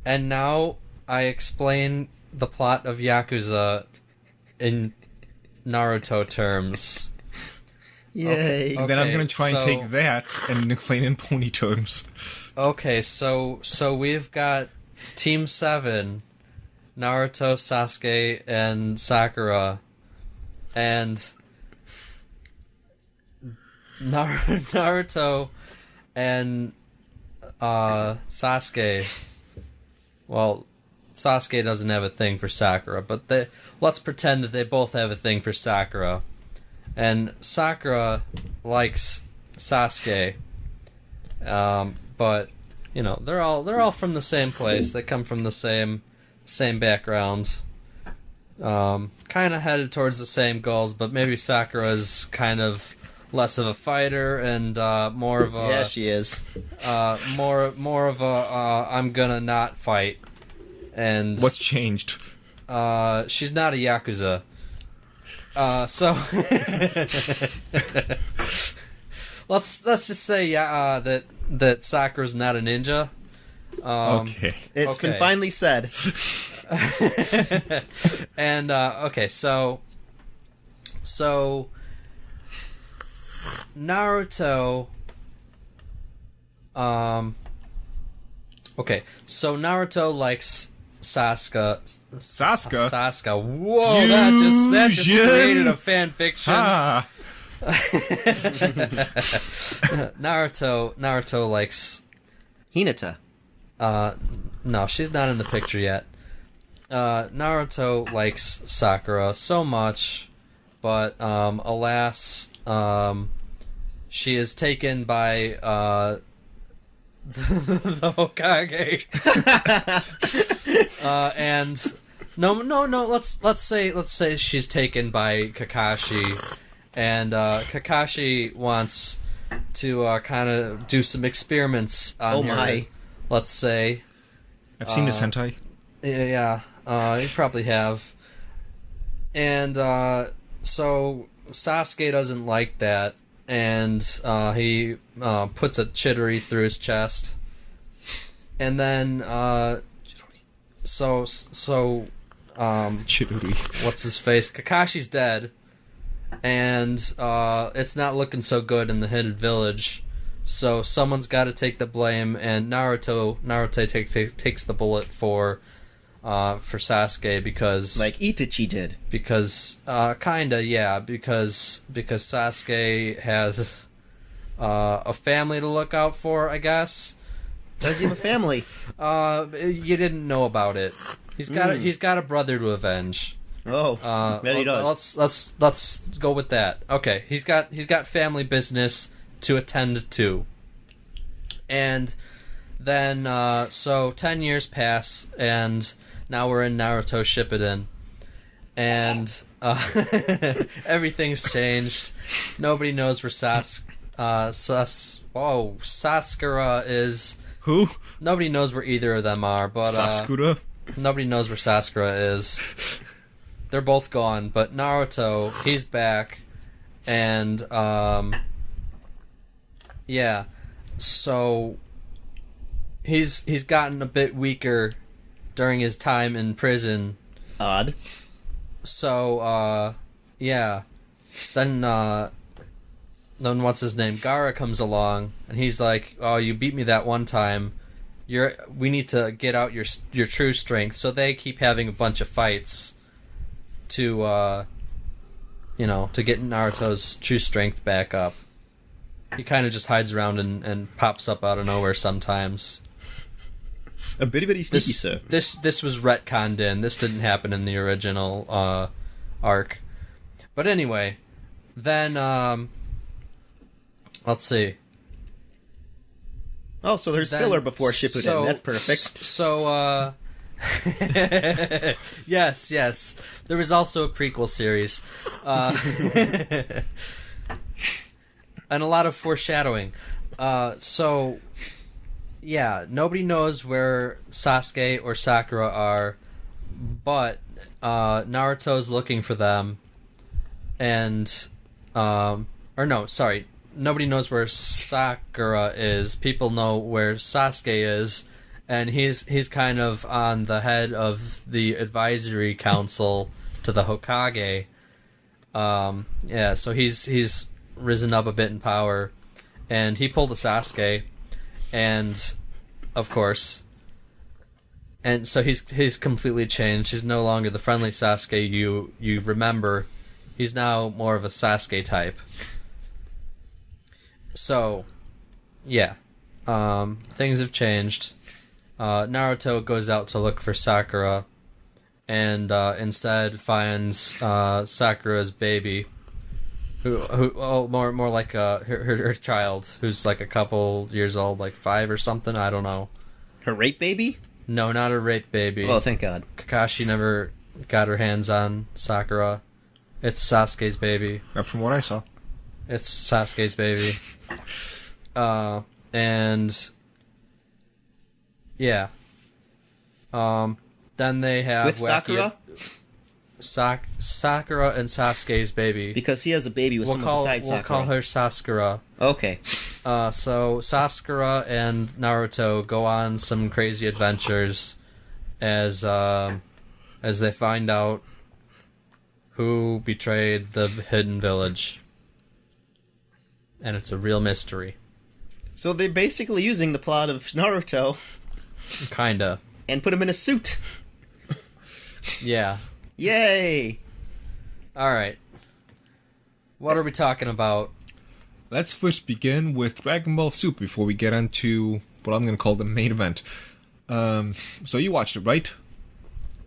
And now I explain the plot of Yakuza in Naruto terms. Yay. Then I'm going to try and so- take that and explain in pony terms. Okay, so we've got Team 7, Naruto, Sasuke, and Sakura. And Naruto and Sasuke. Well, Sasuke doesn't have a thing for Sakura, but let's pretend that they both have a thing for Sakura. And Sakura likes Sasuke, but they're all from the same place. They come from the same background, kind of headed towards the same goals. But maybe Sakura's kind of less of a fighter and more of a She is. more of a I'm gonna not fight. And What's changed? she's not a Yakuza. So let's just say that Sakura's not a ninja. Okay. It's been finally said. And okay, so Naruto. Okay, so Naruto likes Sasuke. Whoa, that just created a fan fiction. Ah. Naruto likes Hinata. no, she's not in the picture yet. Naruto likes Sakura so much, but alas, she is taken by the Hokage. And no. Let's say she's taken by Kakashi, and Kakashi wants to kind of do some experiments on her. My. Let's say. I've seen this hentai. Yeah, you probably have. And so Sasuke doesn't like that, and he puts a chidori through his chest. And then so Chidori. what's his face? Kakashi's dead, and it's not looking so good in the hidden village. So someone's got to take the blame, and Naruto takes the bullet for Sasuke because Like Itachi did. because Sasuke has a family to look out for, I guess. Does he have a family? You didn't know about it. He's got a brother to avenge. Oh, bet he does. Let's go with that. Okay, he's got family business to attend to. And then so 10 years pass, and now we're in Naruto Shippuden, and everything's changed. Nobody knows where Sakura is. Who? Nobody knows where either of them are, but Sakura? nobody knows where Sakura is. They're both gone, but Naruto, he's back, and yeah, so he's gotten a bit weaker during his time in prison. Odd. So yeah, then what's his name? Gaara comes along, and he's like, "Oh, you beat me that one time. We need to get out your true strength." So they keep having a bunch of fights to to get Naruto's true strength back up. He kind of just hides around and pops up out of nowhere sometimes. A very sneaky, sir. This was retconned in. This didn't happen in the original arc. But anyway, then let's see. Oh, so there's filler before Shippuden. That's perfect. So yes. There was also a prequel series. And a lot of foreshadowing. So yeah, nobody knows where Sasuke or Sakura are, but Naruto's looking for them, and nobody knows where Sakura is. People know where Sasuke is, and he's kind of on the head of the advisory council to the Hokage. So he's risen up a bit in power, and he pulled a Sasuke, and of course, and so he's completely changed. He's no longer the friendly Sasuke you remember. He's now more of a Sasuke type. So, yeah, things have changed. Naruto goes out to look for Sakura, and instead finds Sakura's baby, more like her child, who's like a couple years old, like 5 or something. I don't know. Her rape baby? No, not a rape baby. Oh, thank God. Kakashi never got her hands on Sakura. It's Sasuke's baby. From what I saw. It's Sasuke's baby. And yeah. Then they have with Sakura? Sakura and Sasuke's baby. Because he has a baby with someone besides Sakura. We'll call her Sakura. Okay. So Sakura and Naruto go on some crazy adventures as they find out who betrayed the hidden village. And it's a real mystery. So they're basically using the plot of Naruto. Kinda. And put him in a suit. Yeah. Yay! Alright. What are we talking about? Let's first begin with Dragon Ball Super before we get into what I'm going to call the main event. So you watched it, right?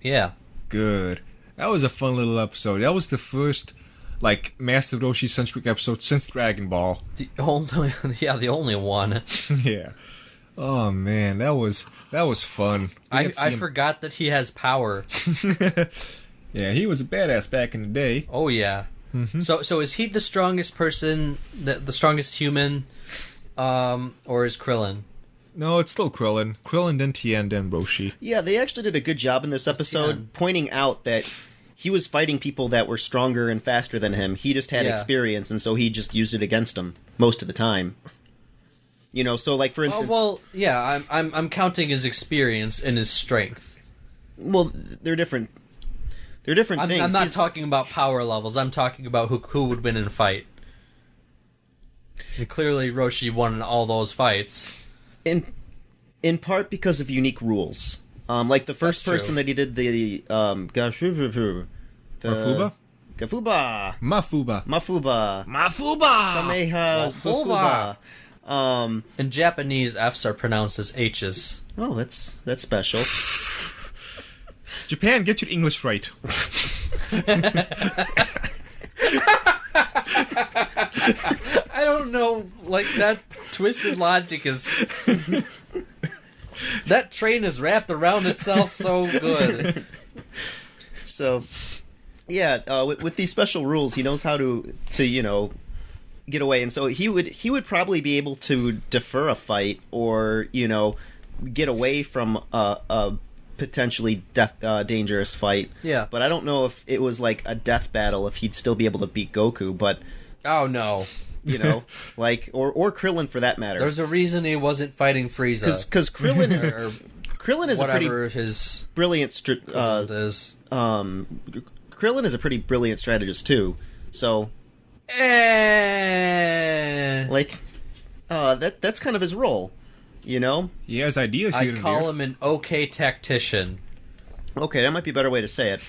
Yeah. Good. That was a fun little episode. That was the first, Master Roshi-centric episode since Dragon Ball. The only one. Yeah. Oh man, that was fun. I forgot that he has power. Yeah, he was a badass back in the day. Oh yeah. Mm-hmm. So is he the strongest person, the strongest human, or is Krillin? No, it's still Krillin. Krillin, then Tien, then Roshi. Yeah, they actually did a good job in this episode pointing out that he was fighting people that were stronger and faster than him. He just had experience, and so he just used it against them most of the time. You know, so for instance. Oh, well, yeah, I'm counting his experience and his strength. Well, they're different. They're different things. I'm not talking about power levels. I'm talking about who would win in a fight. And clearly, Roshi won all those fights. In part because of unique rules. The first person that he did the Mafuba? Mafuba. Kameha Mafuba. In Japanese, F's are pronounced as H's. Oh, that's special. Japan, get your English right. I don't know, that twisted logic is... That train is wrapped around itself so good. So, yeah, with these special rules, he knows how to get away, and so he would probably be able to defer a fight or, get away from a potentially dangerous fight. Yeah. But I don't know if it was a death battle, if he'd still be able to beat Goku, but... Oh, no. Or Krillin for that matter. There's a reason he wasn't fighting Frieza. Because Krillin is... Krillin is whatever a pretty his brilliant... is. Krillin is a pretty brilliant strategist, too. So... that's kind of his role. He has ideas here and there. I'd call him an okay tactician. Okay, that might be a better way to say it.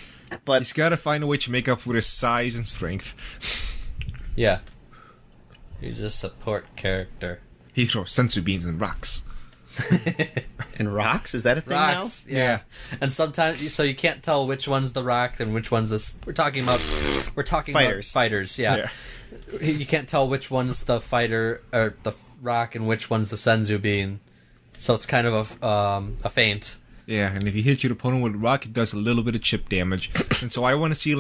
But he's got to find a way to make up for his size and strength. Yeah. He's a support character. He throws senzu beans and rocks. And rocks? Is that a thing rocks, now? Yeah. And sometimes, so you can't tell which one's the rock and which one's the... We're talking about fighters, yeah. You can't tell which one's the fighter, or the rock, and which one's the senzu bean. So it's kind of a feint. Yeah, and if you hit your opponent with a rock, it does a little bit of chip damage. And so I want to see,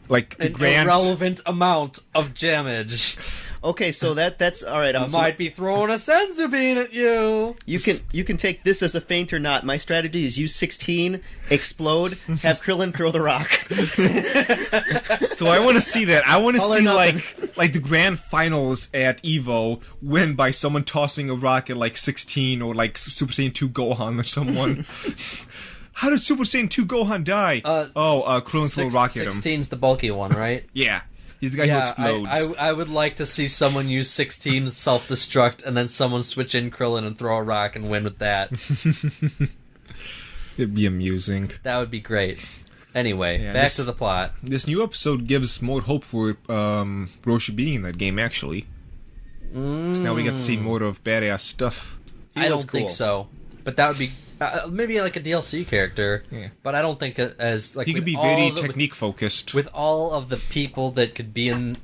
Like the An grand irrelevant amount of damage. Okay, so that's all right. I might be throwing a senzu bean at you. You can take this as a feint or not. My strategy is use 16, explode, have Krillin throw the rock. So I want to see that. I want to All or see nothing. like the grand finals at Evo win by someone tossing a rock at like 16 or like Super Saiyan 2 Gohan or someone. How did Super Saiyan 2 Gohan die? Krillin threw a rock at him. 16's the bulky one, right? Yeah. He's the guy who explodes. I would like to see someone use 16 self-destruct and then someone switch in Krillin and throw a rock and win with that. It'd be amusing. That would be great. Anyway, Yeah, back to the plot. This new episode gives more hope for Roshi being in that game, actually. 'Cause now we get to see more of badass stuff. I don't think so. But that would be... maybe like a DLC character. Yeah. But I don't think as... like He could be very technique-focused. With all of the people that could be in...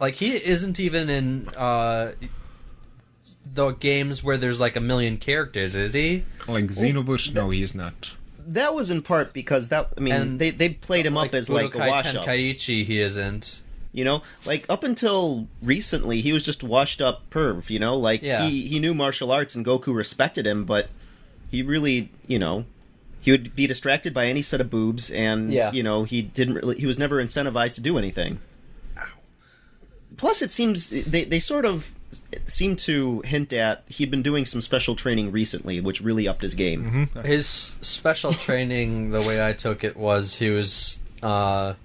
Like, he isn't even in the games where there's like a million characters, is he? Like Xenoverse? No, he is not. That was in part because they played him up as like a Budokai wash-up. Tenkaichi, he isn't. You know, like up until recently, he was just washed up perv. You know, like he knew martial arts and Goku respected him, but he really, you know, he would be distracted by any set of boobs, and you know, he was never incentivized to do anything. Plus, it seems they sort of seem to hint at he'd been doing some special training recently, which really upped his game. Mm-hmm. His special training, the way I took it, was he was like.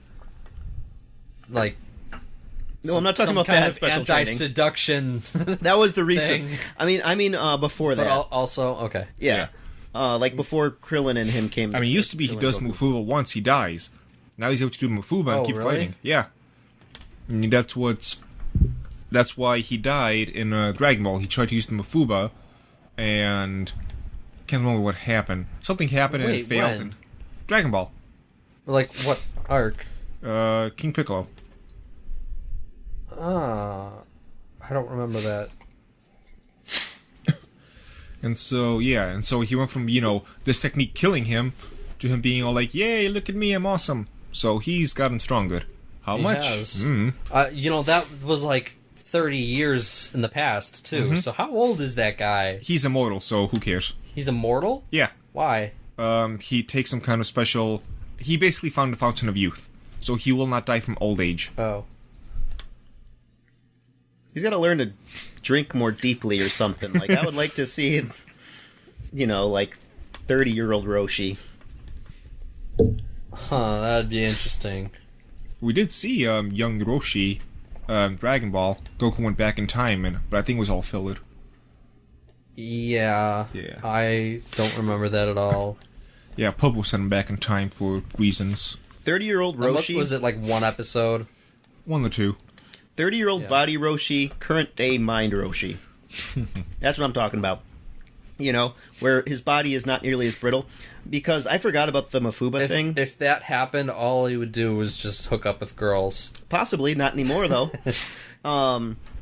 No, I'm not talking about that special training. Anti-seduction. That was the recent. Thing. I mean, before that. But also, okay. Yeah. Like before Krillin and him came. I mean, it used to be he does Mufuba once, he dies. Now he's able to do Mufuba and keep fighting. Yeah. I mean, that's why he died in Dragon Ball. He tried to use the Mufuba, and can't remember what happened. Something happened and it failed. When? Dragon Ball. Like what arc? King Piccolo. I don't remember that. And so he went from, you know, this technique killing him to him being all like, yay, look at me, I'm awesome. So he's gotten stronger. How much? You know, that was like 30 years in the past, too. Mm-hmm. So how old is that guy? He's immortal, so who cares? He's immortal? Yeah. Why? He takes some kind of special... He basically found the fountain of youth. So he will not die from old age. Oh. He's got to learn to drink more deeply or something. Like, I would like to see, you know, like 30-year-old Roshi. Huh, that'd be interesting. We did see young Roshi, Dragon Ball. Goku went back in time, but I think it was all filler. Yeah. I don't remember that at all. Yeah, Popo sent him back in time for reasons. 30-year-old Roshi. Was it like one episode? One or two. 30-year-old body Roshi, current day mind Roshi. That's what I'm talking about. You know, where his body is not nearly as brittle. Because I forgot about the Mufuba thing. If that happened, all he would do was just hook up with girls. Possibly, not anymore though.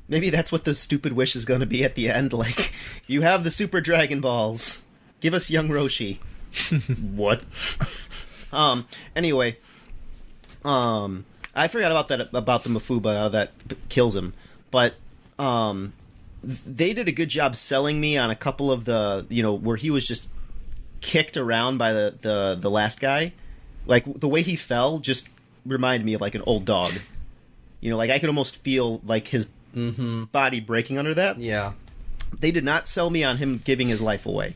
Maybe that's what the stupid wish is going to be at the end. Like, you have the Super Dragon Balls. Give us young Roshi. What? Anyway. I forgot about the Mufuba that kills him, but they did a good job selling me on a couple of the, you know, where he was just kicked around by the last guy. Like, the way he fell just reminded me of like an old dog. You know, like I could almost feel like his body breaking under that. Yeah. They did not sell me on him giving his life away.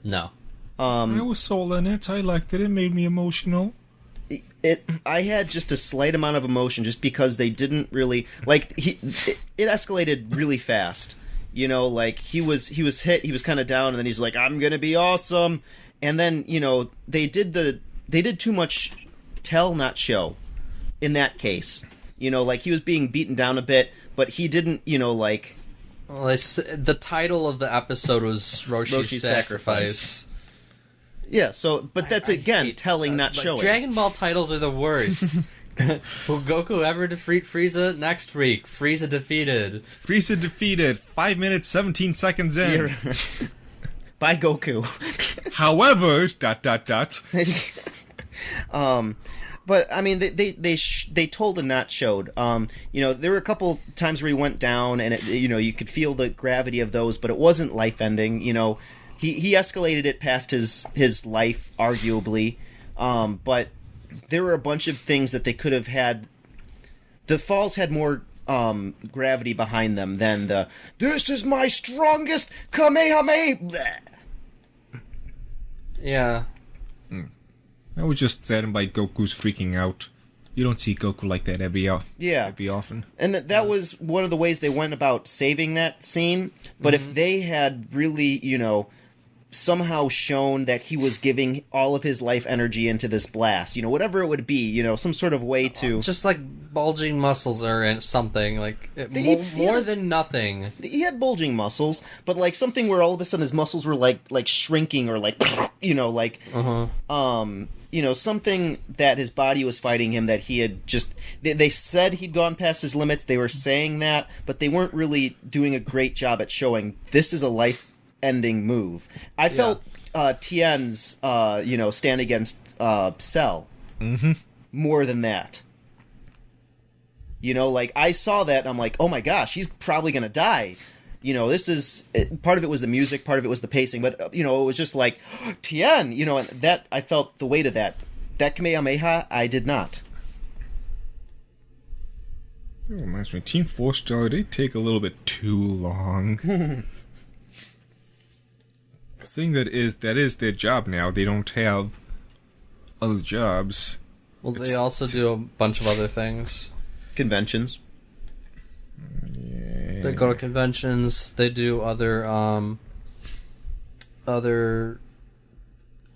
No. I was sold on it. I liked it. It made me emotional. I had just a slight amount of emotion just because they didn't really like it escalated really fast. You know, like he was hit, he was kind of down, and then he's like, "I'm gonna be awesome," and then you know they did too much tell not show in that case. You know, like he was being beaten down a bit, but he didn't. You know, like well, the title of the episode was Roshi's Sacrifice. Yeah, so, but that's, again, telling, not showing. Dragon Ball titles are the worst. Will Goku ever defeat Frieza? Next week, Frieza defeated. Frieza defeated, 5 minutes, 17 seconds in. By Goku. However, ... But I mean, they told and not showed. There were a couple times where he went down, and you could feel the gravity of those, but it wasn't life ending. He escalated it past his life, arguably. But there were a bunch of things that they could have had. The falls had more gravity behind them than the "this is my strongest Kamehameha." Yeah. I was just saddened by Goku's freaking out. You don't see Goku like that every often. And that was one of the ways they went about saving that scene. But if they had really, somehow shown that he was giving all of his life energy into this blast, whatever it would be, some sort of way to... Just like bulging muscles or something, like more than nothing. He had bulging muscles, but like something where all of a sudden his muscles were like shrinking or like, something that his body was fighting him, that he had just... They said he'd gone past his limits, they were saying that, but they weren't really doing a great job at showing this is a life-ending move. I felt Tien's, stand against Cell more than that. I saw that, and I'm like, oh my gosh, he's probably going to die. This is... Part of it was the music, part of it was the pacing, but, it was just like, Tien! And that, I felt the weight of that. That Kamehameha, I did not. It reminds me, Team 4-Star, they take a little bit too long. The thing that is their job now. They don't have other jobs. Well, they also do a bunch of other things. Conventions. Yeah. They go to conventions. They do other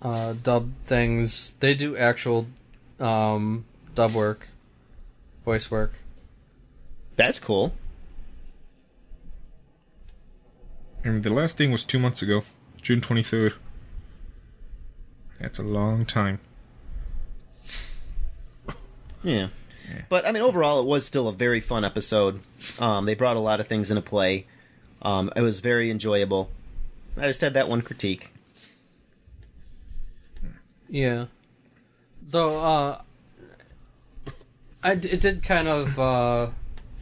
dub things. They do actual dub work, voice work. That's cool. And the last thing was 2 months ago, June 23rd. That's a long time. Yeah. But, I mean, overall, it was still a very fun episode. They brought a lot of things into play. It was very enjoyable. I just had that one critique. Yeah. Though, it did kind of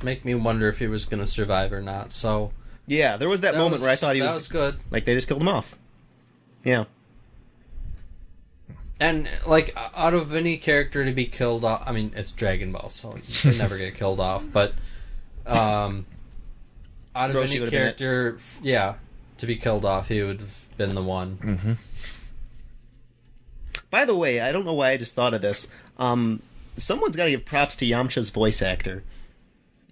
make me wonder if he was going to survive or not, so... Yeah, there was that moment where I thought he was... That was good. Like, they just killed him off. Yeah. And, like, out of any character to be killed off... I mean, it's Dragon Ball, so they never get killed off, but... out of Roshi any character, to be killed off, he would have been the one. Mm-hmm. By the way, I don't know why I just thought of this. Someone's got to give props to Yamcha's voice actor.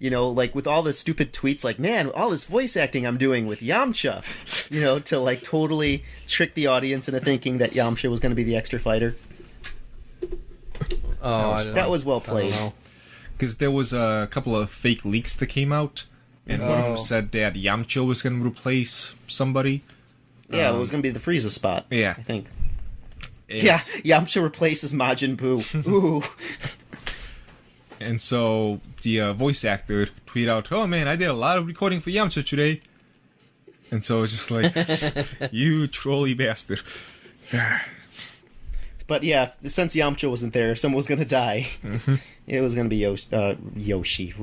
Like, with all the stupid tweets, like, man, all this voice acting I'm doing with Yamcha, to, like, totally trick the audience into thinking that Yamcha was going to be the extra fighter. Oh, that was well played. Because there was a couple of fake leaks that came out, and one of them said that Yamcha was going to replace somebody. Yeah, it was going to be the Frieza spot, I think. Yeah, Yamcha replaces Majin Buu. Ooh. And so the voice actor tweeted out, "Oh man, I did a lot of recording for Yamcha today." And so it's just like, you trolly bastard. But yeah, since Yamcha wasn't there, someone was going to die. Mm-hmm. It was going to be Roshi.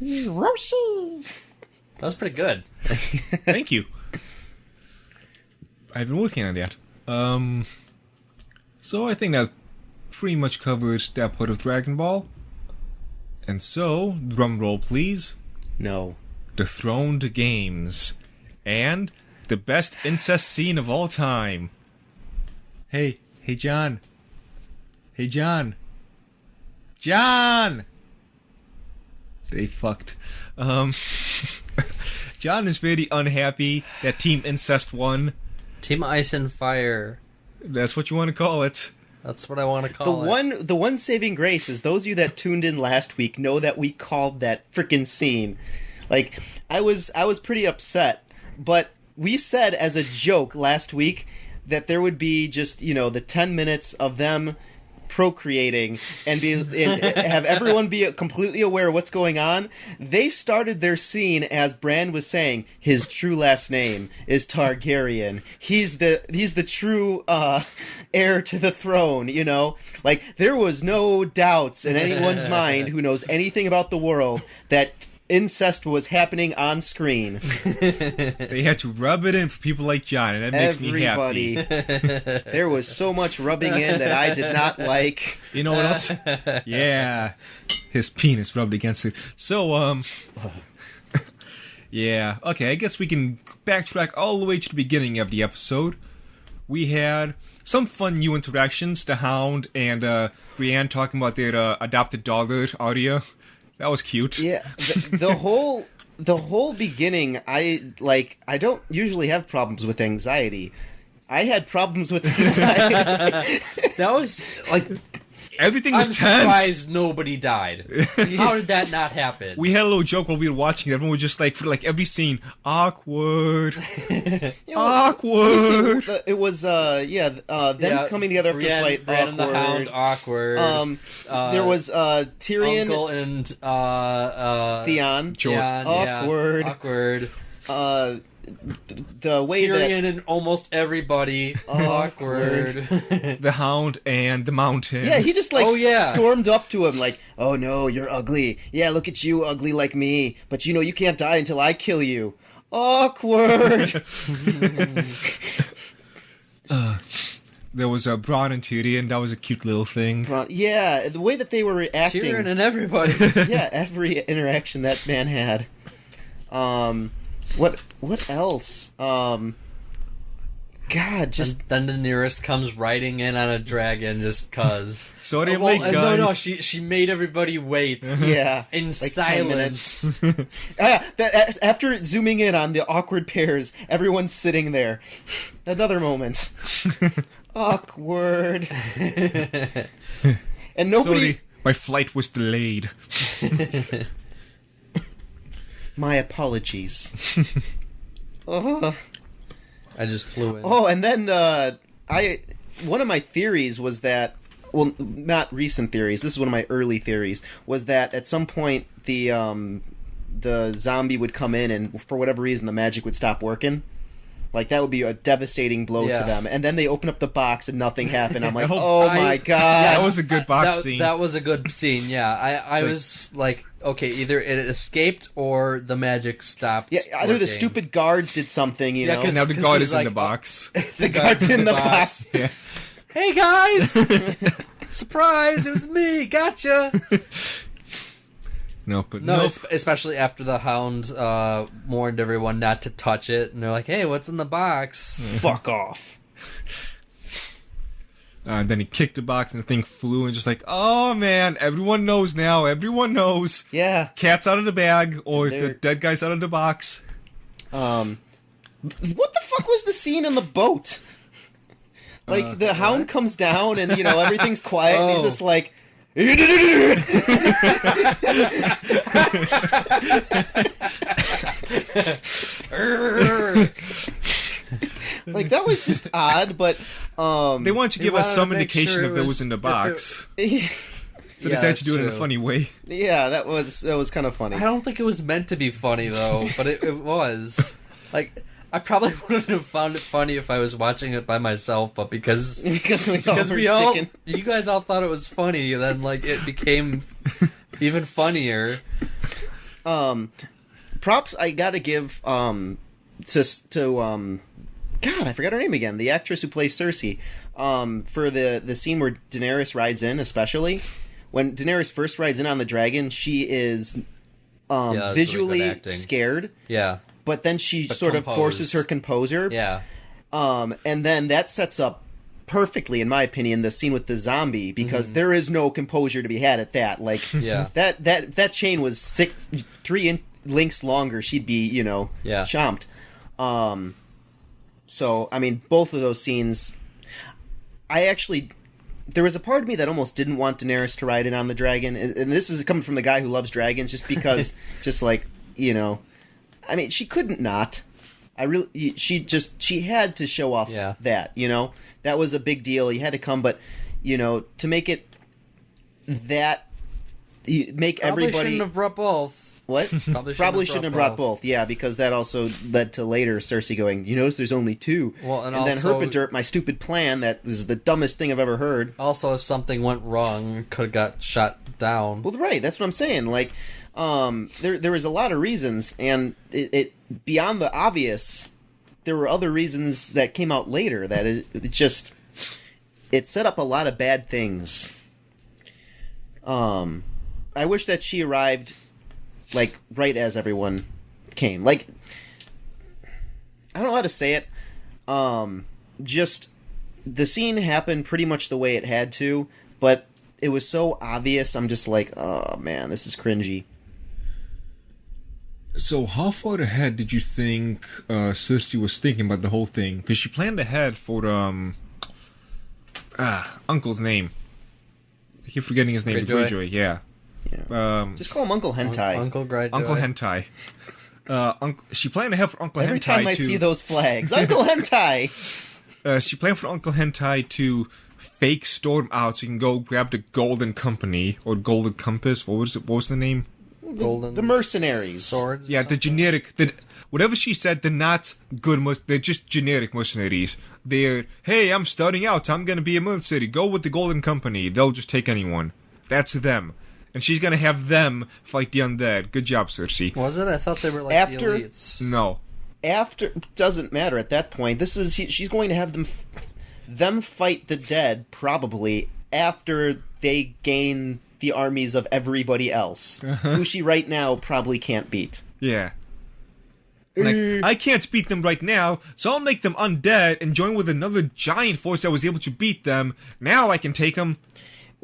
Roshi! That was pretty good. Thank you. I've been working on that. So I think that pretty much covered that part of Dragon Ball. And so, drum roll please. No. The Throned Games. And the best incest scene of all time. Hey John. Hey John. John! They fucked. John is very unhappy that Team Incest won. Team Ice and Fire. That's what you want to call it. That's what I want to call it. The one saving grace is those of you that tuned in last week know that we called that frickin' scene. Like, I was pretty upset, but we said as a joke last week that there would be just, the 10 minutes of them procreating and have everyone be completely aware of what's going on, they started their scene as Bran was saying his true last name is Targaryen. He's the true heir to the throne, you know? Like, there was no doubts in anyone's mind who knows anything about the world that incest was happening on screen. They had to rub it in for people like John, and that makes me happy. There was so much rubbing in that I did not like. You know what else? Yeah. His penis rubbed against it. So, yeah. Okay, I guess we can backtrack all the way to the beginning of the episode. We had some fun new interactions. The Hound and Brienne talking about their adopted daughter, Arya. That was cute. Yeah, the whole beginning, I don't usually have problems with anxiety. I had problems with anxiety. That was, like... Everything was tense. I'm surprised nobody died. How did that not happen? We had a little joke while we were watching. Everyone was just like, for like every scene, awkward. Awkward. It was, them coming together after the fight, Brienne awkward. and the Hound, awkward. There was Tyrion. Uncle and, Theon. Awkward. Awkward. The way Tyrion and almost everybody. Awkward. The Hound and the Mountain. Yeah, he just stormed up to him like, "Oh no, you're ugly. Yeah, look at you, ugly like me. But you know you can't die until I kill you." Awkward. There was a Bronn and Tyrion. That was a cute little thing. Yeah, the way that they were reacting. Tyrion and everybody. Yeah, every interaction that man had. What else? God, just... And then Daenerys comes riding in on a dragon just cuz. So I didn't make guns. No, she made everybody wait. Yeah. In like silence. After zooming in on the awkward pairs, everyone's sitting there. Another moment. Awkward. And nobody... Sorry, my flight was delayed. My apologies. I just flew in. Oh, and then one of my theories was that, well, not recent theories. This is one of my early theories. Was that at some point the zombie would come in and for whatever reason the magic would stop working. Like, that would be a devastating blow to them. And then they open up the box and nothing happened. I'm like, oh my god. Yeah, that was a good box scene. That was a good scene, yeah. I was like, okay, either it escaped or the magic stopped. Yeah, either working. The stupid guards did something, you know. Because now the guard is in the box. The guard's in the box. Yeah. Hey, guys! Surprise, it was me! Gotcha! Especially after the Hound warned everyone not to touch it, and they're like, "Hey, what's in the box?" Fuck off. Then he kicked the box, and the thing flew, and just like, "Oh man, everyone knows now. Everyone knows. Yeah, cat's out of the bag, or the dead guy's out of the box." What the fuck was the scene in the boat? Like the Hound comes down, and you know everything's quiet, and he's just like. Like, that was just odd, but they wanted to give us some indication if it was in the box. So they decided to do it in a funny way. Yeah, that was kind of funny. I don't think it was meant to be funny though, but it was. Like, I probably wouldn't have found it funny if I was watching it by myself, but because you guys all thought it was funny, then like it became even funnier. Props I gotta give to God, I forgot her name again. The actress who plays Cersei. For the scene where Daenerys rides in, especially when Daenerys first rides in on the dragon, she is visually really scared. Yeah. But then she sort of forces her composure. Yeah. And then that sets up perfectly, in my opinion, the scene with the zombie, because there is no composure to be had at that. Like, that chain was 3 links longer, she'd be, chomped. So, I mean, both of those scenes, there was a part of me that almost didn't want Daenerys to ride in on the dragon, and this is coming from the guy who loves dragons, just because, I mean, she couldn't not. She had to show off that, that was a big deal. You had to come, but to make it that make Probably everybody shouldn't have brought both. What? Probably shouldn't have brought both. Yeah, because that also led to later Cersei going, you notice there's only two. Well, and then also, Herpaderp, my stupid plan, that was the dumbest thing I've ever heard. Also, if something went wrong, could have got shot down. Well, right, that's what I'm saying. Like, there was a lot of reasons, and it beyond the obvious, there were other reasons that came out later that it set up a lot of bad things. I wish that she arrived like right as everyone came. Like, I don't know how to say it. Just the scene happened pretty much the way it had to, but it was so obvious. I'm just like, oh man, this is cringy. So how far ahead did you think Cersei was thinking about the whole thing? Because she planned ahead for Uncle's name. I keep forgetting his name. Greyjoy, yeah. Just call him Uncle Hentai. Uncle Greyjoy. Uncle Hentai. She planned ahead for Uncle Hentai. Every time I see those flags, Uncle Hentai. She planned for Uncle Hentai to fake storm out so you can go grab the Golden Company or Golden Compass. What was the name? The mercenaries. Swords. Yeah, the generic. Whatever she said, they're not good. They're just generic mercenaries. They're, hey, I'm starting out. I'm gonna be a mercenary. Go with the Golden Company. They'll just take anyone. That's them. And she's gonna have them fight the undead. Good job, Cersei. Was it? I thought they were like the elites. No. After, doesn't matter at that point. She's going to have them fight the dead probably after they gain the armies of everybody else, who she right now probably can't beat. Yeah. Like, I can't beat them right now, so I'll make them undead and join with another giant force that was able to beat them. Now I can take them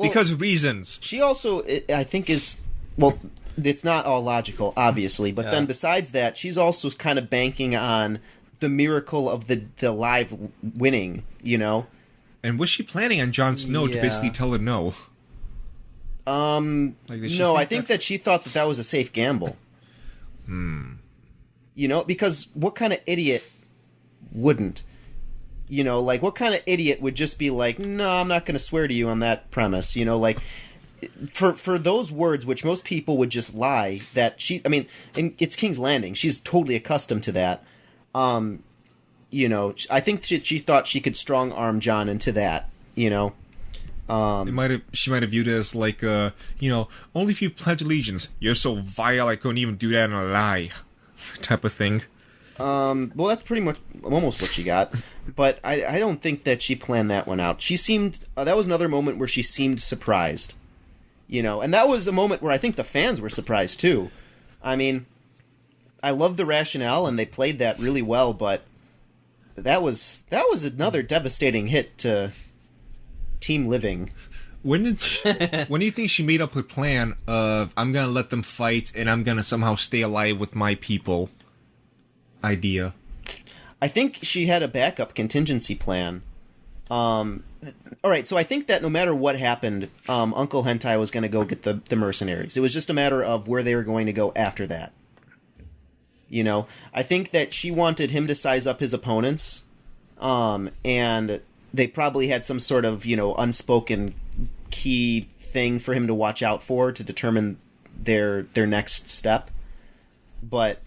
because of reasons. She also, I think, it's not all logical, obviously, but then besides that, she's also kind of banking on the miracle of the live winning, And was she planning on Jon Snow to basically tell her no? No, I think that she thought that was a safe gamble. Because what kind of idiot wouldn't? What kind of idiot would just be like, no, I'm not going to swear to you on that premise? For those words, which most people would just lie, that and it's King's Landing. She's totally accustomed to that. I think she thought she could strong arm Jon into that, She might have viewed it as like, only if you pledge allegiance. You're so vile I couldn't even do that in a lie, type of thing. Well, that's pretty much almost what she got, but I don't think that she planned that one out. She seemed that was another moment where she seemed surprised, and that was a moment where I think the fans were surprised too. I mean, I love the rationale and they played that really well, but that was another devastating hit to Team Living. When do you think she made up her plan of I'm gonna let them fight and I'm gonna somehow stay alive with my people idea? I think she had a backup contingency plan. Alright, so I think that no matter what happened, Uncle Hentai was gonna go get the mercenaries. It was just a matter of where they were going to go after that. I think that she wanted him to size up his opponents, and they probably had some sort of, unspoken key thing for him to watch out for to determine their next step. But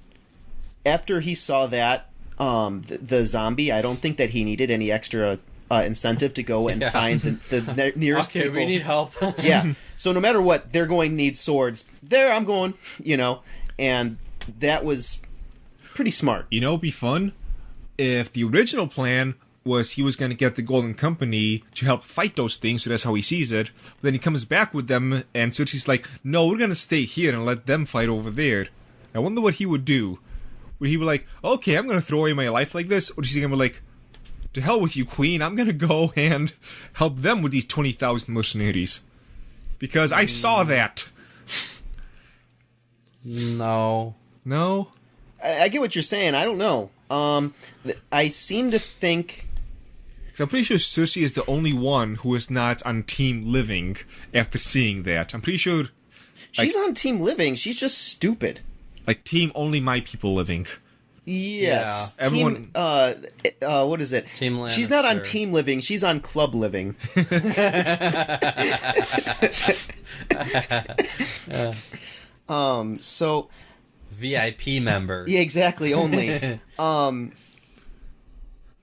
after he saw that, the zombie, I don't think that he needed any extra incentive to go and find the nearest people. Okay, we need help. Yeah. So no matter what, they're going to need swords. There, I'm going, and that was pretty smart. It'd be fun if the original plan was he was going to get the Golden Company to help fight those things, so that's how he sees it. But then he comes back with them, and Cersei's like, no, we're going to stay here and let them fight over there. I wonder what he would do. Would he be like, okay, I'm going to throw away my life like this? Or is he going to be like, to hell with you, Queen, I'm going to go and help them with these 20,000 mercenaries? Because I saw that. No. No? I get what you're saying. I don't know. I seem to think... I'm pretty sure Cersei is the only one who is not on Team Living after seeing that. I'm pretty sure... She's on Team Living. She's just stupid. Like, Team Only My People Living. Yes. Yeah. Everyone. What is it? Team Lannister. She's not on Team Living. She's on Club Living. So. VIP member. Yeah, exactly. Only.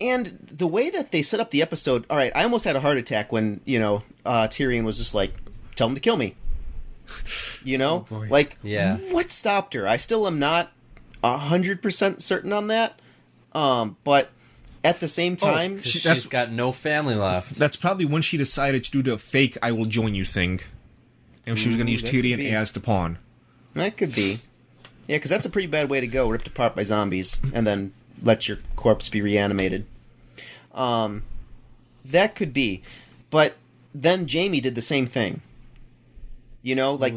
And the way that they set up the episode. All right, I almost had a heart attack when Tyrion was just like, "Tell him to kill me." Oh, boy. Like, Yeah. what stopped her? I still am not 100% certain on that. But at the same time, 'Cause She's she's got no family left. That's probably when she decided to do the fake "I will join you" thing, and she was going to use that could Tyrion be. as the pawn. that could be. Yeah, because that's a pretty bad way to go, ripped apart by zombies, and then let your corpse be reanimated. That could be. But then Jaime did the same thing. Like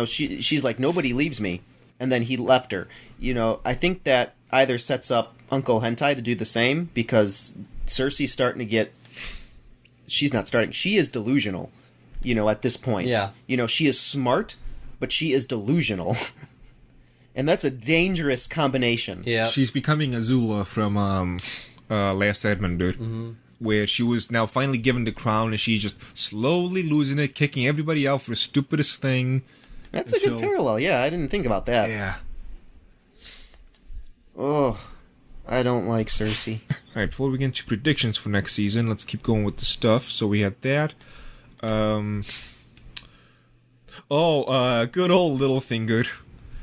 she's like, nobody leaves me. And then he left her. I think that either sets up Uncle Hentai to do the same, because Cersei's starting to get... She's not starting. She is delusional, at this point. Yeah. She is smart, but she is delusional. And that's a dangerous combination. Yeah. She's becoming Azula from Last Airbender, where she was now finally given the crown, and she's just slowly losing it, kicking everybody out for the stupidest thing. That's a good parallel. Yeah, I didn't think about that. Yeah. Oh, I don't like Cersei. All right, before we get into predictions for next season, let's keep going with the stuff. So we had that. Good old Littlefinger.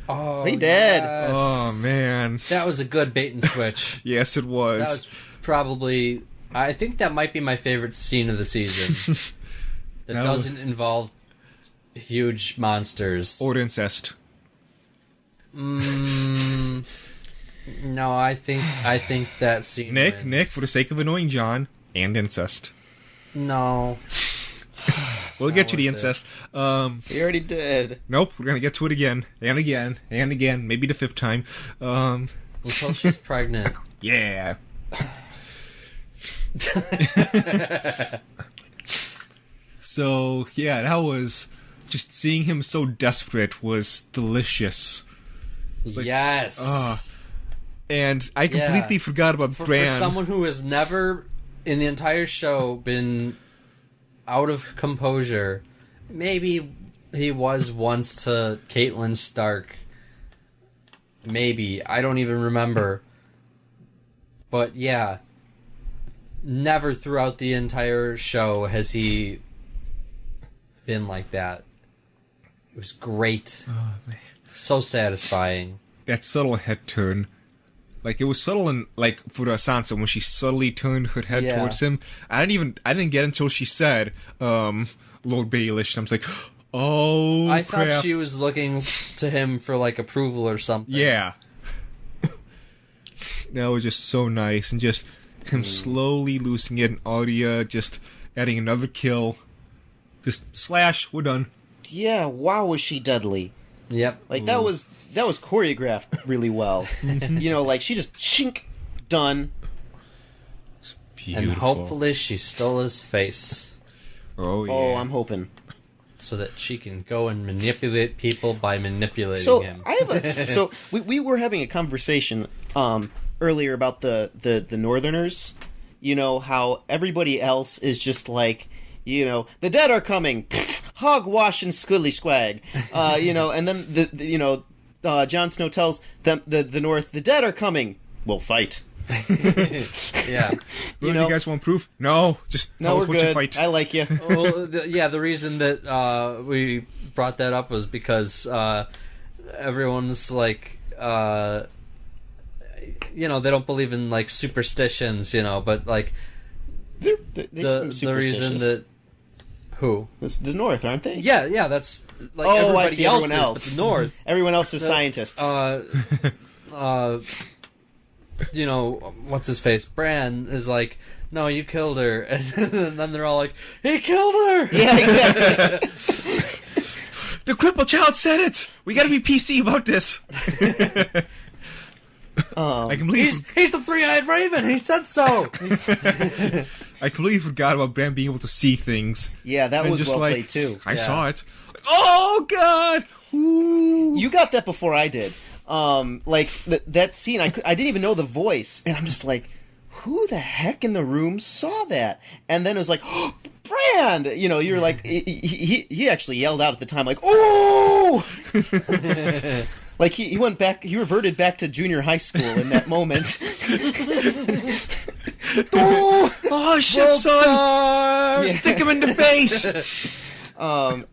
Oh, He did. yes. Oh, man. That was a good bait and switch. Yes, it was. That was probably... I think that might be my favorite scene of the season. That doesn't involve huge monsters. Or incest. No, I think that scene wins. Nick, for the sake of annoying John, and incest. No. We'll get to the worth it. incest. He already did. Nope, we're gonna get to it again, and again, and again, maybe the fifth time. Until she's pregnant. Yeah. So, yeah, that was... Just seeing him so desperate was delicious. like, Yes. And I completely forgot about For Bran. someone who has never, in the entire show, been out of composure, maybe he was once to Catelyn Stark. Maybe. I don't even remember. But yeah, never throughout the entire show has he been like that. It was great. Oh, man. So satisfying. That subtle head turn. Like, it was subtle and like for Sansa when she subtly turned her head Yeah. towards him. I didn't get until she said, Lord Baelish, and I was like, oh, I crap. thought she was looking to him for like approval or something. Yeah. That was just so nice, and just him slowly losing it, and Arya just adding another kill. Just slash, we're done. Yeah, wow, was she deadly. Yep. Like, that was choreographed really well. Like, she just chink, done. It's beautiful. And hopefully she stole his face Oh, yeah. Oh, I'm hoping. so that she can go and manipulate people by manipulating So him. I have so we were having a conversation earlier about the Northerners. How everybody else is just like, the dead are coming, hogwash and squiddly squag, and then Jon Snow tells them the North, the dead are coming, we'll fight. Yeah. Do you guys want proof? No, just tell us we're what you good. fight. I like you. Well, the reason that we brought that up was because everyone's like, they don't believe in like superstitions, but like They the reason that who it's the North, aren't they? yeah that's like I everybody see, else everyone is, else. but the North. Everyone else is scientists. What's his face? Bran is like, no, you killed her, and then they're all like, he killed her. Yeah, exactly. The crippled child said it. We got to be PC about this. I completely, He's the three-eyed raven. He said so. I completely forgot about Bran being able to see things. Yeah, that And was just well like, played too. I Yeah. saw it. Oh God! Ooh. You got that before I did. like that scene, I didn't even know the voice, and I'm just like, who the heck in the room saw that? And then it was like, oh, Brand! You know, you're like, he actually yelled out at the time, like, oh! Like he went back, he reverted back to junior high school in that moment. Oh shit, son! Stick him in the face!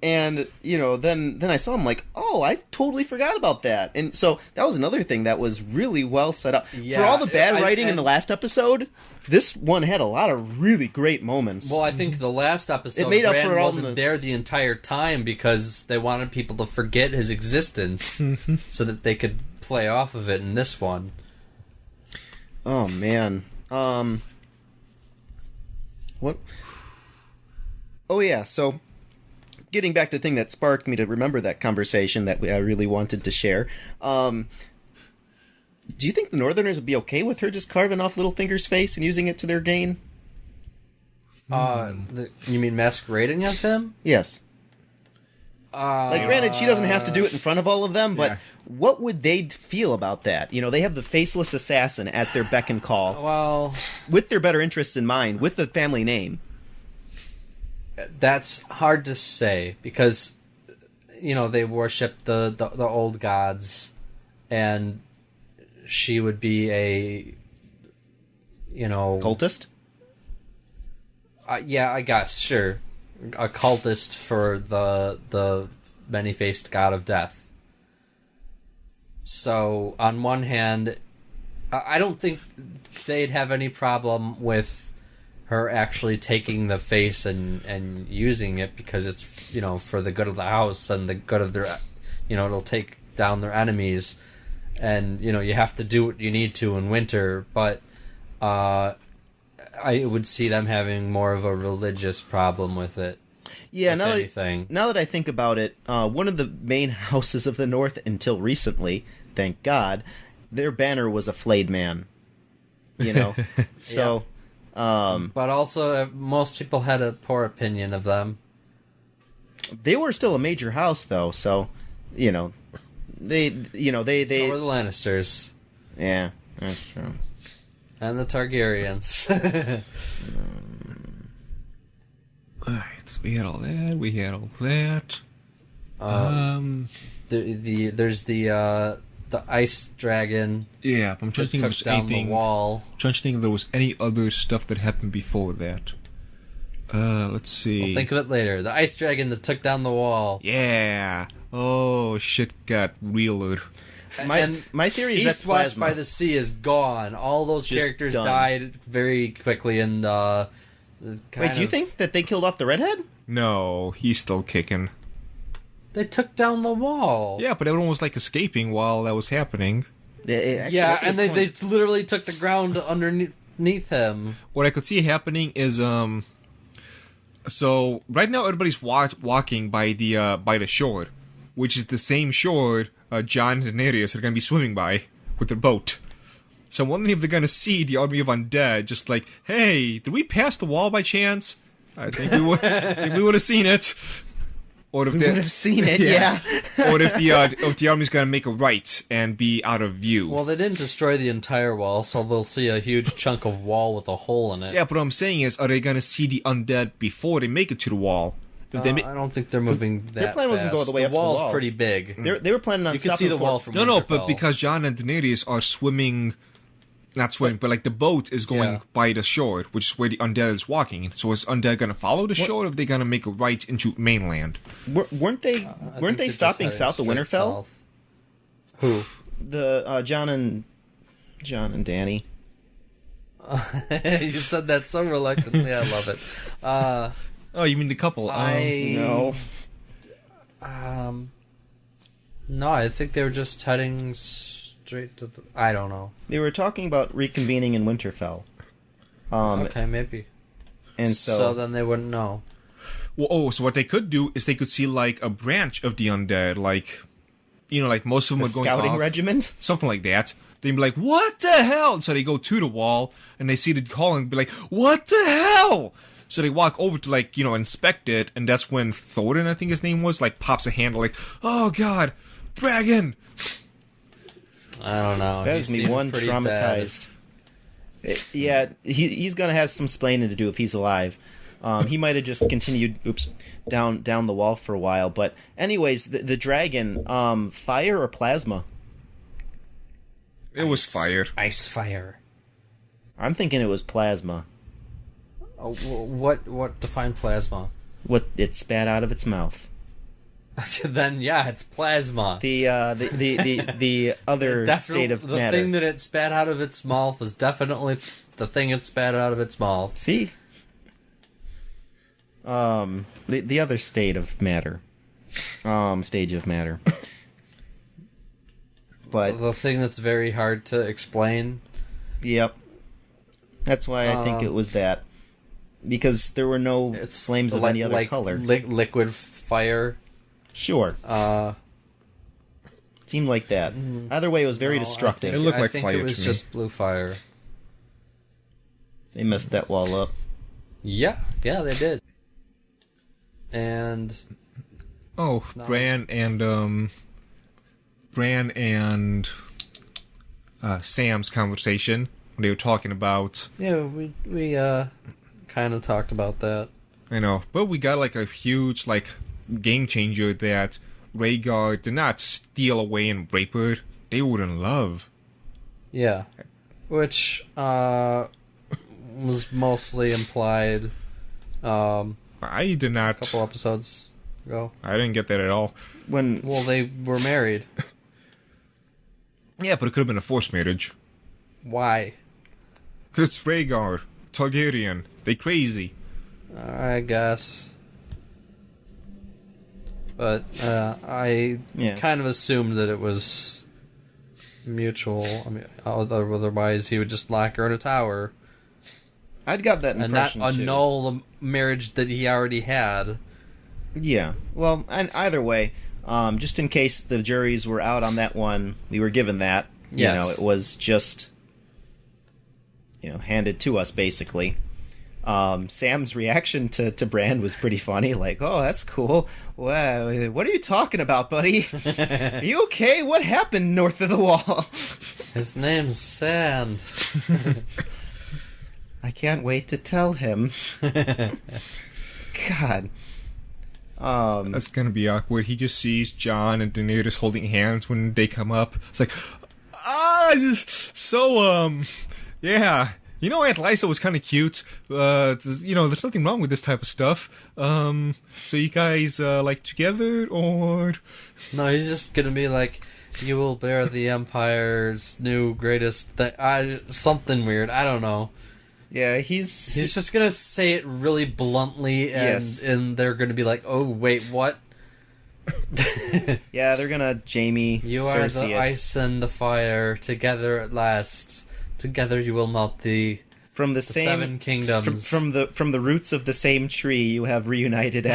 And you know, then I saw him like, oh, I totally forgot about that. And so that was another thing that was really well set up. Yeah, for all the bad writing in the last episode, this one had a lot of really great moments. Well, I think the last episode, it made up Brand for it all wasn't there the entire time because they wanted people to forget his existence so that they could play off of it in this one. Oh man. What? Oh yeah, so getting back to the thing that sparked me to remember that conversation that I really wanted to share. Do you think the Northerners would be okay with her just carving off Littlefinger's face and using it to their gain? You mean masquerading as him? Yes. Like, granted, she doesn't have to do it in front of all of them, but what would they feel about that? You know, they have the faceless assassin at their beck and call. Well, with their better interests in mind, with the family name. That's hard to say because, you know, they worship the old gods, and she would be a, you know, cultist. Yeah, I guess, sure, a cultist for the many-faced god of death. So on one hand, I don't think they'd have any problem with her actually taking the face and using it because it's, you know, for the good of the house and the good of their, you know, it'll take down their enemies, and, you know, you have to do what you need to in winter, but I would see them having more of a religious problem with it. Yeah, now that I think about it, one of the main houses of the North until recently, thank God, their banner was a flayed man. You know? So... Yeah. But also, most people had a poor opinion of them. They were still a major house, though, so, you know, they... So were the Lannisters. Yeah, that's true. And the Targaryens. Alright, so we had all that, There's the ice dragon. Yeah, I'm trying to think if there's anything. The wall. I'm trying to think if there was any other stuff that happened before that. Let's see. We'll think of it later. The ice dragon that took down the wall. Yeah. Oh, shit got realer. My theory is that Eastwatch by the Sea is gone. All those characters died very quickly, and Wait, do you think that they killed off the redhead? No, he's still kicking. They took down the wall. Yeah, but everyone was like escaping while that was happening. And they literally took the ground underneath him. What I could see happening is so right now everybody's walking by the shore, which is the same shore Jon and Daenerys are going to be swimming by with their boat. So I'm wondering if they're going to see the army of undead just like, hey, did we pass the wall by chance? I think we would have seen it. Or if we would have seen it, yeah. Or if the army's gonna make a right and be out of view. Well, they didn't destroy the entire wall, so they'll see a huge chunk of wall with a hole in it. Yeah, but what I'm saying is, are they gonna see the undead before they make it to the wall? I don't think they're moving that their plan wasn't fast. go the way up to the wall. The wall's pretty big. They were planning on you can see the wall from No, but because Jon and Daenerys are swimming... Not swimming, but like the boat is going by the shore, which is where the undead is walking. So is undead going to follow the shore, or are they going to make a right into mainland? Weren't they stopping south of Winterfell? South. Who? The Jon and Dany. You said that so reluctantly. I love it. Oh, you mean the couple? No. No, I think they were just heading straight to the... I don't know. They were talking about reconvening in Winterfell. Okay, maybe. And so then they wouldn't know. Well, so what they could do is they could see like a branch of the undead, like, you know, like most of them are going scouting off, regiment, something like that. They'd be like, "What the hell?" And so they go to the wall and they see the call and be like, "What the hell?" So they walk over to, like, you know, inspect it, and that's when Thorin, I think his name was, like, pops a handle, like, "Oh God, dragon!" I don't know. That is me one traumatized. He's gonna have some splaining to do if he's alive. He might have just continued, down the wall for a while. But anyways, the dragon, fire or plasma? It was fire. Ice fire. I'm thinking it was plasma. Oh, what define plasma? What it spat out of its mouth. Then yeah, it's plasma. The other state of matter. The thing that it spat out of its mouth was definitely the thing it spat out of its mouth. See? The other state of matter. Stage of matter. But the thing that's very hard to explain. Yep. That's why I think it was that. Because there were no flames of any other color. Liquid fire. Sure. Seemed like that. Either way, it was very destructive. It looked like fire. I fire think it was to me. just blue fire. They messed that wall up. Yeah, they did. And Bran and Sam's conversation when they were talking about. Yeah, we kind of talked about that. I know, but we got like a huge game changer that Rhaegar did not steal away and rape her. They were in love. Yeah, which was mostly implied. I did not. A couple episodes ago. I didn't get that at all. Well, they were married. Yeah, but it could have been a forced marriage. Why? Because it's Rhaegar, Targaryen. They crazy. I guess. But I kind of assumed that it was mutual. I mean, otherwise he would just lock her in a tower. I'd got that impression, and not annul the marriage that he already had. Yeah. Well, and either way, just in case the juries were out on that one, we were given that. Yes. You know, it was just, handed to us, basically. Sam's reaction to Bran was pretty funny. Like, oh, that's cool. Wow, what are you talking about, buddy? Are you okay? What happened north of the wall? His name's Sand. I can't wait to tell him. God. That's gonna be awkward. He just sees Jon and Daenerys holding hands when they come up. It's like, yeah. Aunt Lysa was kind of cute. There's nothing wrong with this type of stuff. So you guys, together, or? No, he's just gonna be like, you will bear the Empire's new greatest something weird. I don't know. Yeah, he's just gonna say it really bluntly, and they're gonna be like, "Oh, wait, what?" Yeah, they're gonna Jamie. You are the ice and the fire together at last. Together you will melt the same 7 kingdoms. From the roots of the same tree, you have reunited.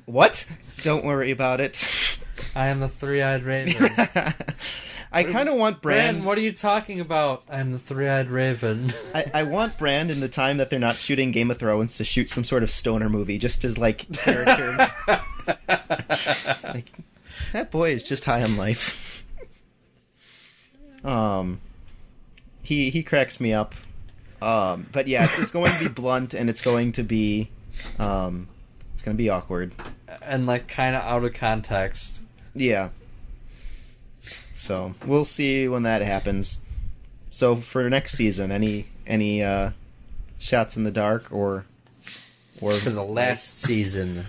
What? Don't worry about it. I am the three-eyed raven. I kind of want Bran. What are you talking about? I'm the three-eyed raven. I want Bran in the time that they're not shooting Game of Thrones to shoot some sort of stoner movie, just as character. That boy is just high on life. He cracks me up. But yeah, it's going to be blunt, and it's going to be awkward and kind of out of context. Yeah. So we'll see when that happens. So for next season, any shots in the dark or for the last season?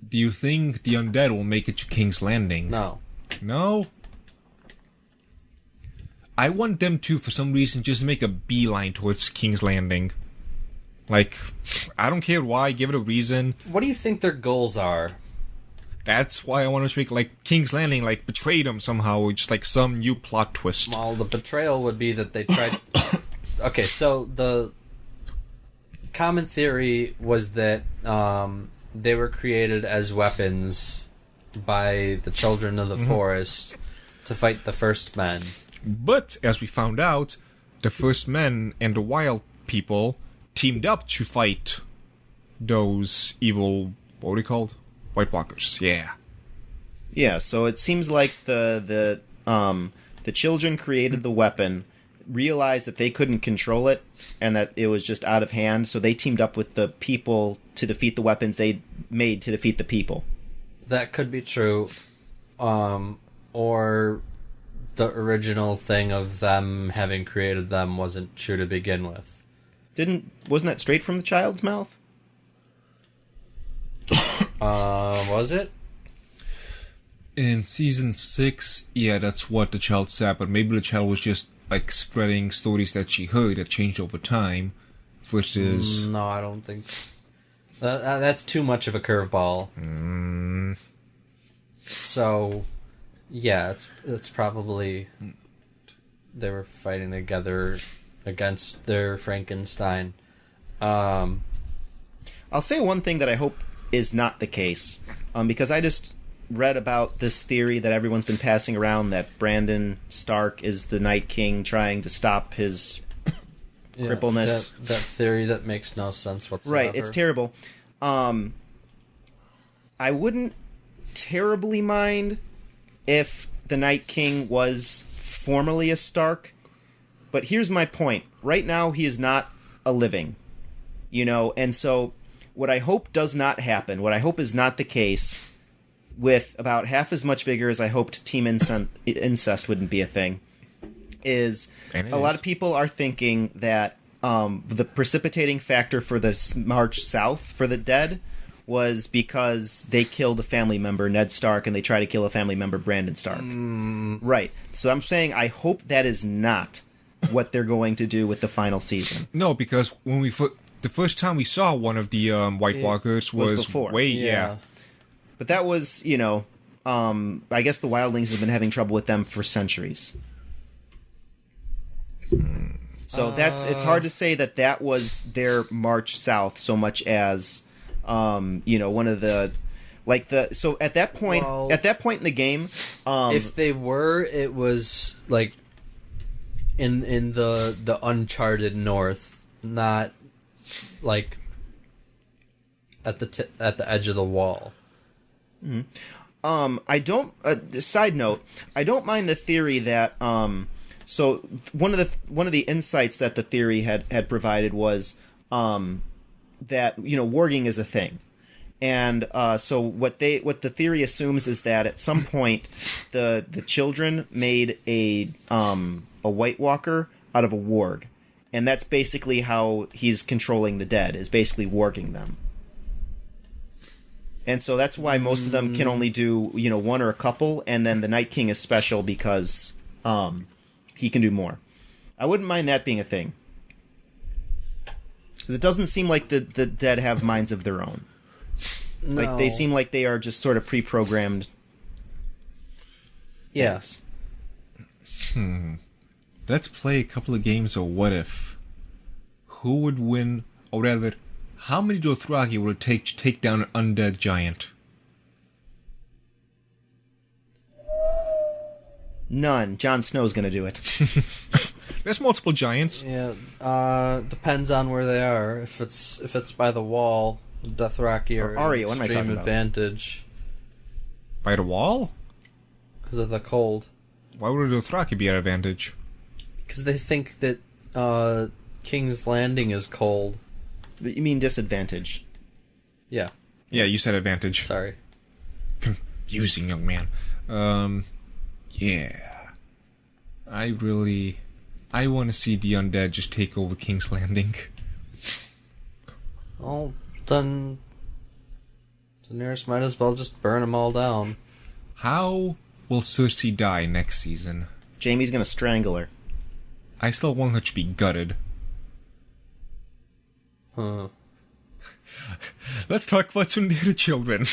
Do you think the undead will make it to King's Landing? No. No? I want them to, for some reason, just make a beeline towards King's Landing. I don't care why, give it a reason. What do you think their goals are? That's why I want to make, King's Landing, betray them somehow, or just, some new plot twist. Well, the betrayal would be that they tried... Okay, so the common theory was that they were created as weapons by the children of the forest to fight the first men. But, as we found out, the first men and the wild people teamed up to fight those evil... What were they called? White Walkers, yeah. Yeah, so it seems like the children created the weapon, realized that they couldn't control it, and that it was just out of hand, so they teamed up with the people to defeat the weapons they made to defeat the people. That could be true. Or the original thing of them having created them wasn't true to begin with. Wasn't that straight from the child's mouth? Was it? In season 6, yeah, that's what the child said, but maybe the child was just like spreading stories that she heard that changed over time, versus... No, I don't think... That's too much of a curveball. So, yeah, it's probably... They were fighting together against their Frankenstein. I'll say one thing that I hope is not the case, because I just read about this theory that everyone's been passing around that Brandon Stark is the Night King trying to stop his crippleness. That theory that makes no sense whatsoever. Right, it's terrible. I wouldn't terribly mind if the Night King was formerly a Stark, but here's my point. Right now, he is not a living, and so what I hope does not happen, what I hope is not the case, with about half as much vigor as I hoped team incest wouldn't be a thing, is a lot of people are thinking that the precipitating factor for the march south for the dead was because they killed a family member, Ned Stark, and they tried to kill a family member, Brandon Stark. Right. So I'm saying I hope that is not what they're going to do with the final season. No, because when the first time we saw one of the White Walkers was before. Yeah. But that was, I guess the Wildlings have been having trouble with them for centuries. So it's hard to say that was their march south so much as, one of the, so at that point, in the game, if they were, it was like in the uncharted north, not like at the edge of the wall. I don't. Side note: I don't mind the theory that. So one of the insights that the theory had provided was that warging is a thing, and so what the theory assumes is that at some point the children made a White Walker out of a warg, and that's basically how he's controlling the dead, is basically warging them. And so that's why most of them can only do, one or a couple, and then the Night King is special because he can do more. I wouldn't mind that being a thing. Because it doesn't seem like the dead have minds of their own. No. Like, they seem like they are just sort of pre-programmed. Yes. Let's play a couple of games of What If. Who would win, or rather... How many Dothraki would it take to take down an undead giant? None. Jon Snow's going to do it. There's multiple giants. Yeah. Depends on where they are. If it's by the wall, Dothraki are Arya, an what am I extreme talking about? advantage By the wall? because of the cold. Why would a Dothraki be at advantage? Because they think that King's Landing is cold. You mean disadvantage? Yeah. Yeah, you said advantage. Sorry. Confusing, young man. Yeah. I want to see the undead just take over King's Landing. Oh, then Daenerys might as well just burn them all down. How will Cersei die next season? Jaime's going to strangle her. I still want her to be gutted. Huh. Let's talk about Tsundere children.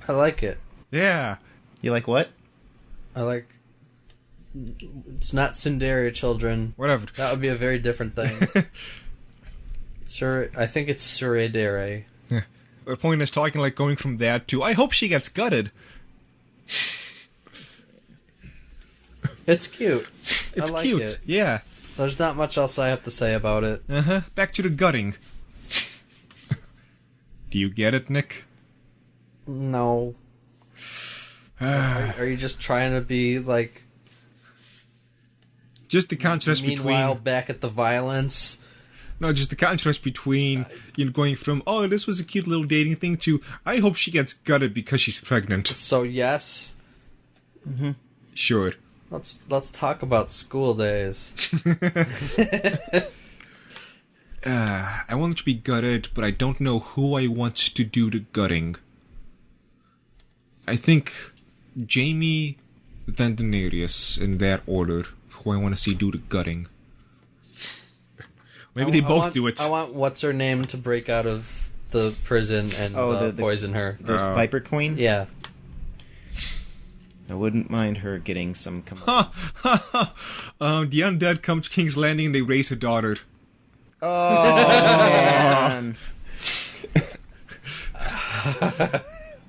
I like it. Yeah. You like what? I like... It's not Tsundere children. Whatever. That would be a very different thing. I think it's Suredere. Yeah. The point is talking like going from that to, I hope she gets gutted. It's cute. It's I like cute. It. Yeah. There's not much else I have to say about it. Back to the gutting. Do you get it, Nick? No. Are you just trying to be like? Just the contrast meanwhile, between. back at the violence. No, just the contrast between going from this was a cute little dating thing to I hope she gets gutted because she's pregnant. So yes. Mm-hmm. Sure. Let's talk about school days. I want her to be gutted, but I don't know who I want to do the gutting. I think Jamie, then Daenerys, in that order, who I want to see do the gutting. Maybe they both do it. I want what's her name to break out of the prison and poison her. There's Viper Queen? Yeah. I wouldn't mind her getting some... The undead come to King's Landing and they raise her daughter. Oh, man.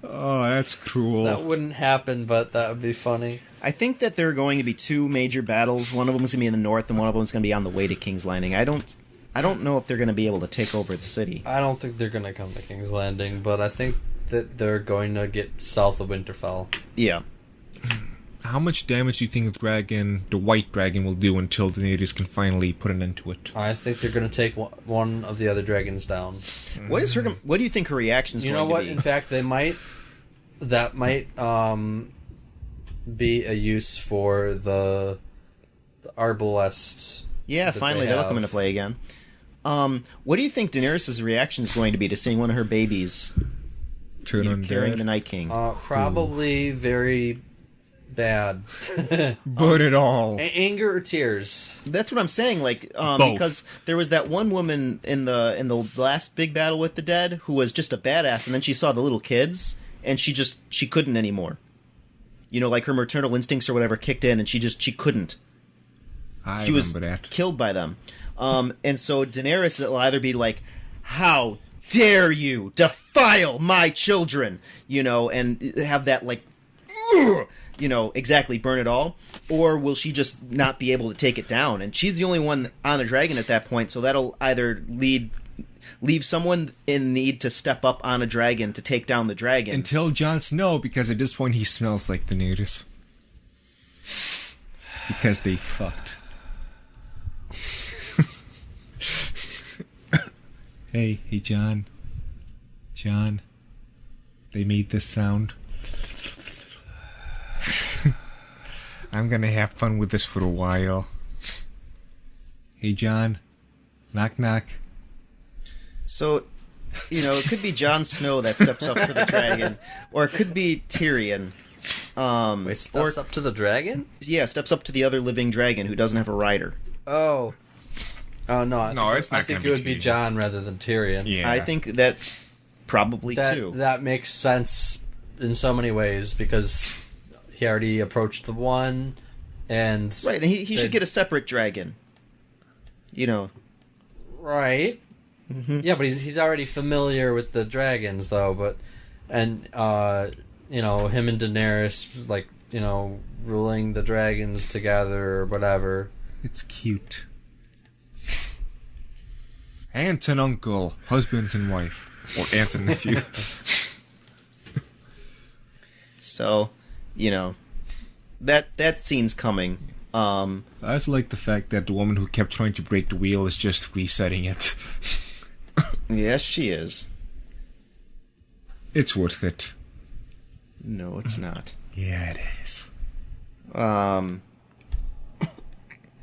Oh, that's cruel. That wouldn't happen, but that would be funny. I think that there are going to be two major battles. One of them is going to be in the north, and one of them is going to be on the way to King's Landing. I don't know if they're going to be able to take over the city. I don't think they're going to come to King's Landing, but I think that they're going to get south of Winterfell. Yeah. How much damage do you think the white dragon, will do until Daenerys can finally put an end to it? I think they're going to take one of the other dragons down. What do you think her reaction is going to be? You know what? In fact, that might be a use for the arbalest. Yeah, finally that'll come into play again. What do you think Daenerys' reaction is going to be to seeing one of her babies carrying the Night King? Probably very bad. Burn it all. Anger or tears? That's what I'm saying. Because there was that one woman in the last big battle with the dead who was just a badass, and then she saw the little kids, and she couldn't anymore. You know, like her maternal instincts or whatever kicked in, and she couldn't. She was killed by them. And so Daenerys will either be like, "How dare you defile my children?" You know, and have that like, you know, exactly burn it all, or will she just not be able to take it down? And she's the only one on a dragon at that point, so that'll either leave someone in need to step up on a dragon to take down the dragon. Until Jon Snow, because at this point he smells like Daenerys. Because they fucked. Hey, John. John. They made this sound. I'm gonna have fun with this for a while. Hey, John. Knock, knock. So, you know, it could be Jon Snow that steps up to the dragon, or it could be Tyrion. Wait, steps up to the dragon? Yeah, steps up to the other living dragon who doesn't have a rider. Oh no! I think it would be Tyrion. Jon rather than Tyrion. Yeah. I think that probably too. That makes sense in so many ways because he already approached the one, and right, and he should get a separate dragon. You know, right? Mm-hmm. Yeah, but he's already familiar with the dragons, though. You know, him and Daenerys, like, you know, ruling the dragons together or whatever. It's cute. Aunt and uncle, husband and wife, or aunt and nephew. So, you know, that scene's coming. I also like the fact that the woman who kept trying to break the wheel is just resetting it. Yes, she is. It's worth it. No, it's not. Yeah, it is.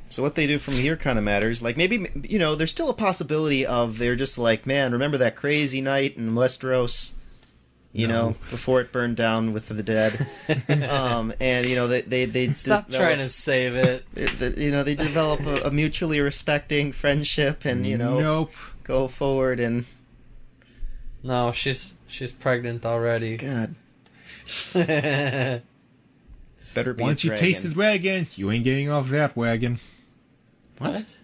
So what they do from here kind of matters. Like, maybe, you know, there's still a possibility of they're just like, man, remember that crazy night in Westeros? You know, before it burned down with the dead. And, you know, they Stop trying to save it. You know, they develop a mutually respecting friendship and, you know, go forward and... No, she's pregnant already. God. Better be Once a you taste the dragon, you ain't getting off that wagon. What?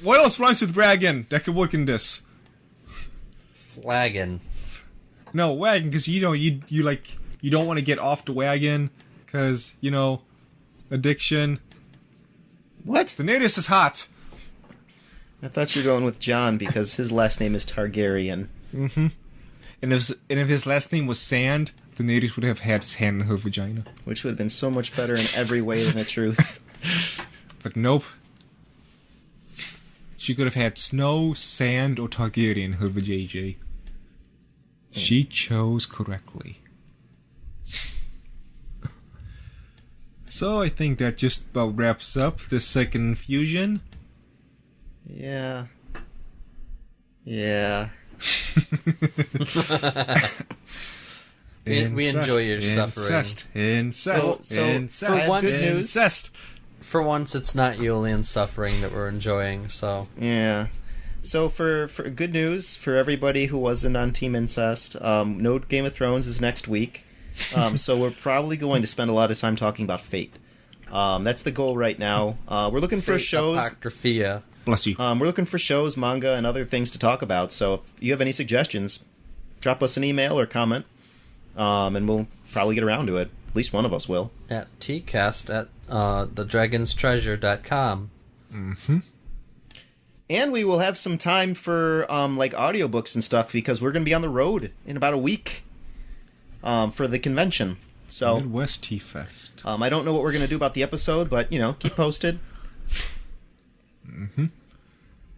What else rhymes with dragon that could work in this? Flagon. No, wagon, because you don't want to get off the wagon, because, you know, addiction. What? Daenerys is hot. I thought you were going with John because his last name is Targaryen. Mm-hmm. And if his last name was Sand, the natives would have had sand in her vagina. Which would have been so much better in every way than the truth. But nope. She could have had snow, sand, or Targaryen in her vajayjay. She chose correctly. So I think that just about wraps up the second infusion. Yeah. We enjoy your suffering. Incest. For once, good news. Incest. For once, it's not Yulian's suffering that we're enjoying. So yeah. So for good news for everybody who wasn't on Team Incest, no Game of Thrones is next week. So we're probably going to spend a lot of time talking about Fate. That's the goal right now. We're looking for shows. Apocrypha. Bless you. We're looking for shows, manga, and other things to talk about. So if you have any suggestions, drop us an email or comment, and we'll probably get around to it. At least one of us will. At Teacast at thedragonstreasure.com. Mm-hmm. And we will have some time for like audiobooks and stuff because we're going to be on the road in about a week for the convention. So Midwest Tea Fest. I don't know what we're going to do about the episode, but keep posted. Mm-hmm.